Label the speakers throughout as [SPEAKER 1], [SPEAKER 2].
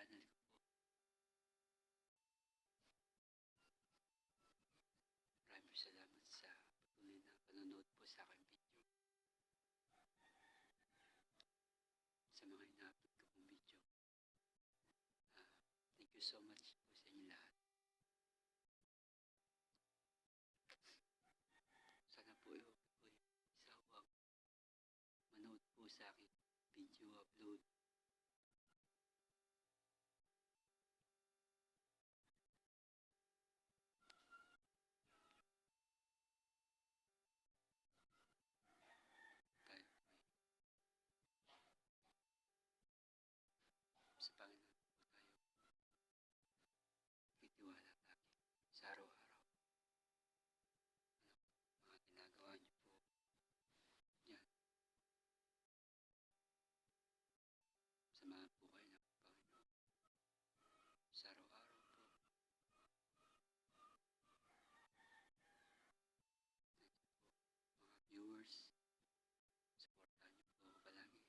[SPEAKER 1] channel ko po. Maraming salamat sa patuloy na panonood po sa aking video. Sa mga ina-upload ko pong video. Thank you so much po sa inyo lahat. Sana po isawag manood po sa aking video upload. Tayo po sa Panginoon po tayo titiwala lagi sa araw-araw. Mga ginagawa niyo po yan. Samahan po kayo ng Panginoon sa araw-araw po. Mga viewers, supportahan niyo po ako palagi.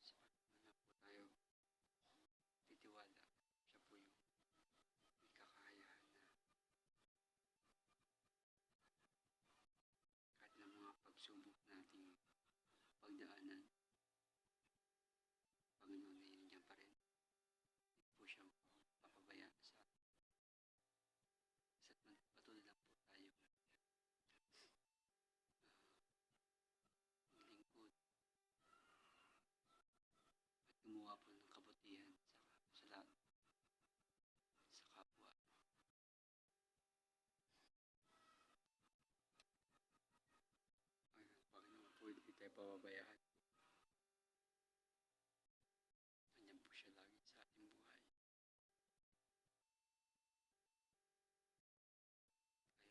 [SPEAKER 1] Sa Panginoon po tayo titiwala. Siya po yung may kakayahan na kahit na mga pagsubok nating pagdaanan, Panginoon ay nandiyan pa rin. Hindi po siya papabayaan sa atin. Basta't patuloy lang po tayo maglingkod at gumawa po ng kabutihan sa lahat, sa kapwa. Ang Panginoon po hindi tayo pababayaan. Nandiyan po siya lagi sa ating buhay.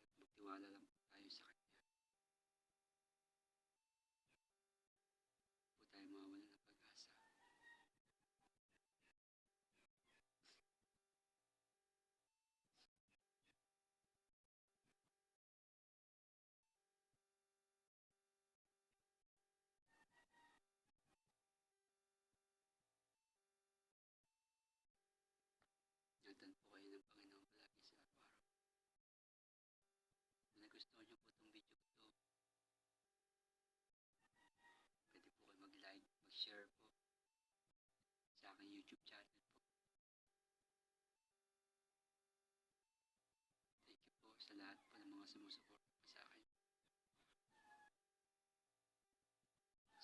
[SPEAKER 1] Kaya magtiwala lang po tayo sa Kanya. Po tayo mawala ng pag-asa. Ingatan po kayo ng Panginoon palagi sa araw-araw. Kung nagustuhan niyo po itong video ko ito, pwede po kayo mag-like, mag-share po sa aking YouTube channel po. Thank you po sa lahat po ng mga sumusuporta po sa akin.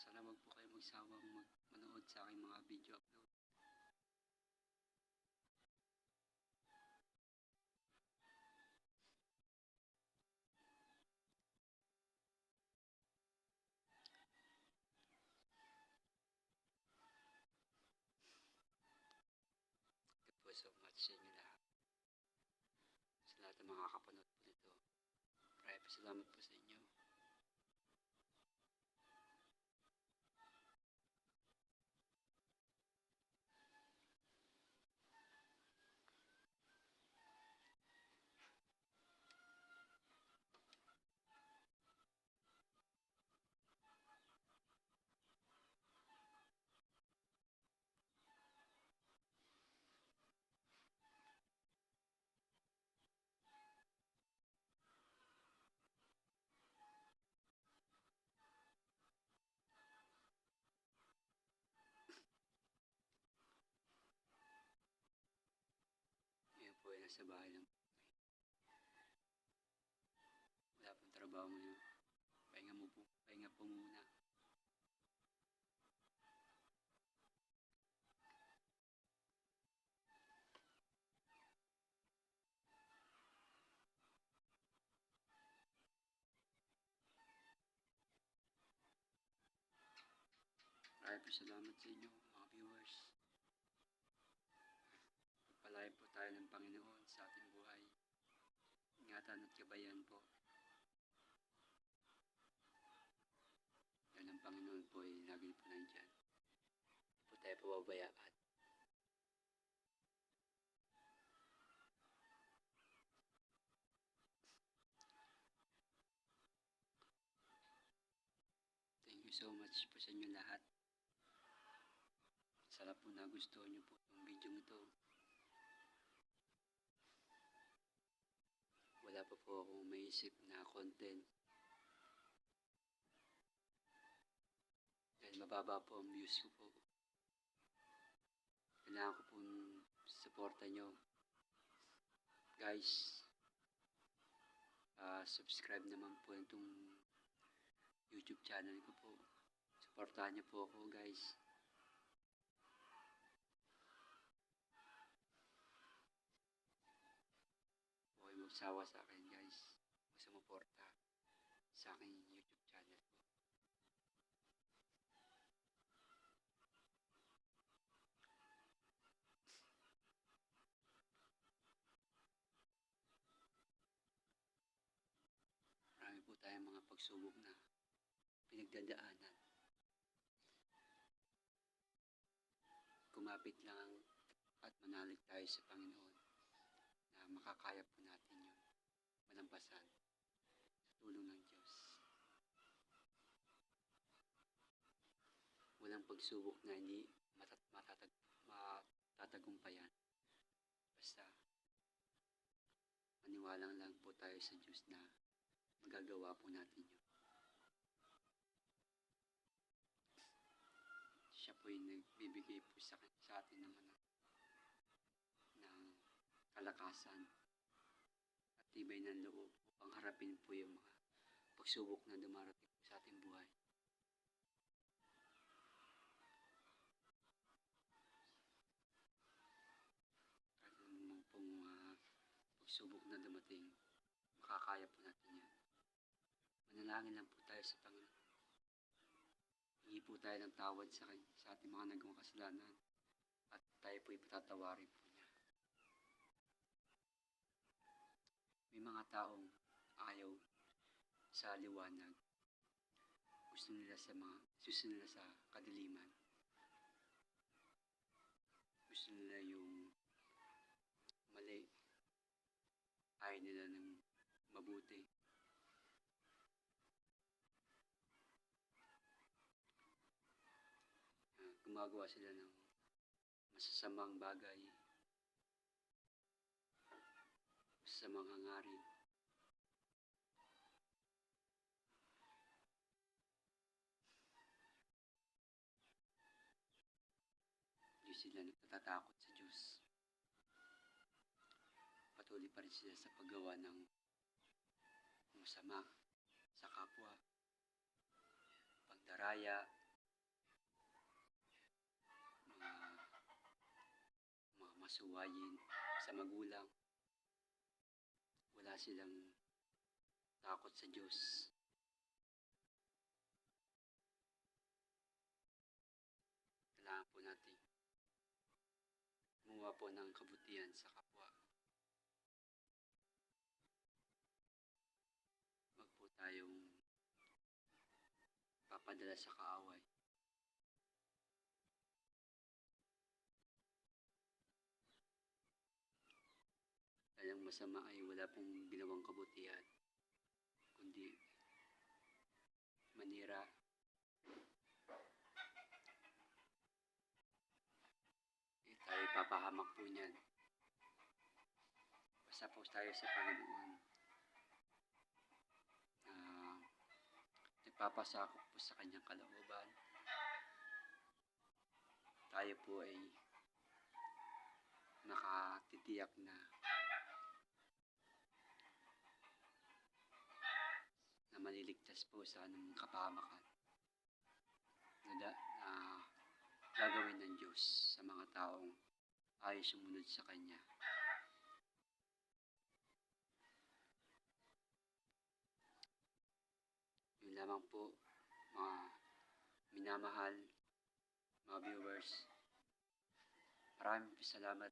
[SPEAKER 1] Sana wag po kayo magsawang manood sa aking mga video upload. Thank you po so much sa inyo lahat. Sa lahat ng mga kapanood po nito. Maraming salamat po sa inyo. Ngayon po ay nasa bahay lang. Wala pong trabaho ngayon. Pahinga po muna. Maraming po salamat sa inyo mga viewers. Pagpalain po tayo ng Panginoon sa ating buhay. Ingatan at gabayan po. Dahil ang Panginoon po ay lagi po nandyan. Hindi po tayo pababayaan. Thank you so much po sa inyo lahat. Sana po nagustuhan niyo po itong video ito. Wala pa po akong maisip na content. Dahil mababa po ang views ko po. Kailangan ko pong suporta nyo. Guys, subscribe naman po itong YouTube channel ko po. Suportahan niyo po ako guys. Huwag magsawa sa akin guys. Sumuporta sa aking YouTube channel po. Marami po tayong mga pagsubok na pinagdadaanan. Kumapit lang at manalig tayo sa Panginoon na makakaya po natin yung malampasan sa tulong ng Diyos. Walang pagsubok na hindi matatagumpayan. Basta maniwalang lang po tayo sa Diyos na magagawa po natin yun. Siya po yung nagbibigay po sa atin ng kalakasan at tibay ng loob upang harapin po yung mga pagsubok na dumarating po sa ating buhay. Kahit naman pong pagsubok na dumating, makakaya po natin yan. Manalangin lang po tayo sa Panginoon. Hingi po tayo ng tawad sa ating mga nagawang kasalanan at tayo po ipatatawarin po niya. May mga taong ayaw sa liwanag. Gusto nila sa kadiliman. Gusto nila yung mali. Ayaw nila ng mabuti. Gumagawa sila ng masasamang bagay, masasamang hangarin. Hindi sila nagtatakot sa Diyos. Patuloy pa rin sila sa paggawa ng masama sa kapwa, pagdaraya, mga masuwayin sa magulang. Wala silang takot sa Diyos. Kailangan po natin gumawa po ng kabutihan sa kapwa. Huwag po tayong papadala sa kaaway. Dahil ang masama ay wala pong ginawang kabutihan, kundi manira. Tayo papahamak po niyan. Basta po tayo sa Panginoon. Nagpapasakop po sa kanyang kalooban. Tayo po ay nakatitiyak na maliligtas po sa anong kapahamakan na gagawin ng Diyos sa mga taong ayaw sumunod sa Kanya. Yun lamang po, mga minamahal mga viewers. Maraming salamat.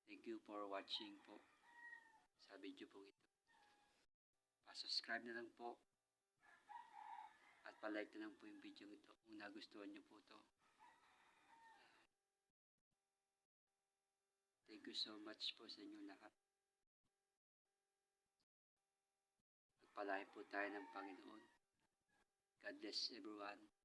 [SPEAKER 1] Thank you for watching po sa video po ito. Pa-subscribe na lang po at pa-like na lang po yung video ito kung nagustuhan nyo po ito. Thank you so much po sa inyo lahat. Pagpalain po tayo ng Panginoon. God bless everyone.